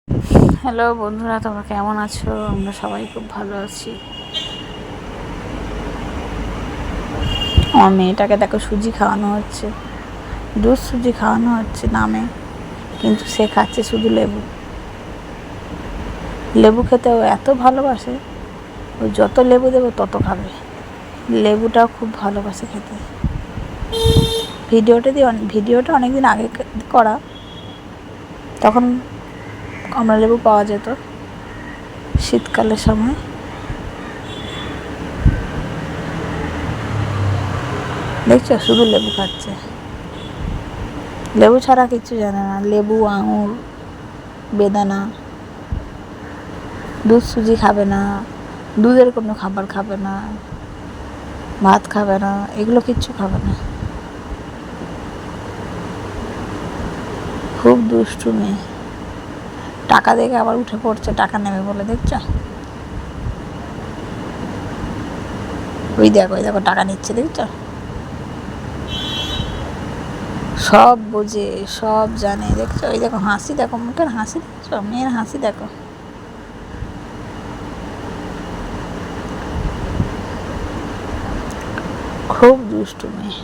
Hello বন্ধুরা, তোমরা কেমন আছো? আমরা সবাই খুব ভালো আছি। আমার মেয়েটাকে দেখো সুজি খাওয়ানো হচ্ছে, দুধ সুজি খাওয়ানো হচ্ছে নামে, কিন্তু সে খাচ্ছে শুধু লেবু। লেবু খেতে ও এত ভালোবাসে, ও যত লেবু দেবো তত খাবে। লেবুটাও খুব ভালোবাসে খেতে। ভিডিওটা অনেকদিন আগে করা, তখন কমলা লেবু পাওয়া যেত শীতকালের সময়। দেখছো শুধু লেবু খাচ্ছে, লেবু ছাড়া কিছু জানে না। লেবু, আঙুর, বেদানা, দুধ সুজি খাবে না, দুধের কোনো খাবার খাবে না, ভাত খাবে না, এগুলো কিচ্ছু খাবে না। খুব দুষ্টু মেয়ে। টাকা দেখে আবার উঠে পড়ছে, টাকা নেবে বলে। দেখছো, ওই দেখো টাকা নিচ্ছে, দেখছো? সব বোঝে, সব জানে। দেখছো, ওই দেখো হাসি, দেখো মুখের হাসি, দেখছো মেয়ের হাসি দেখো। খুব দুষ্টু মেয়ে।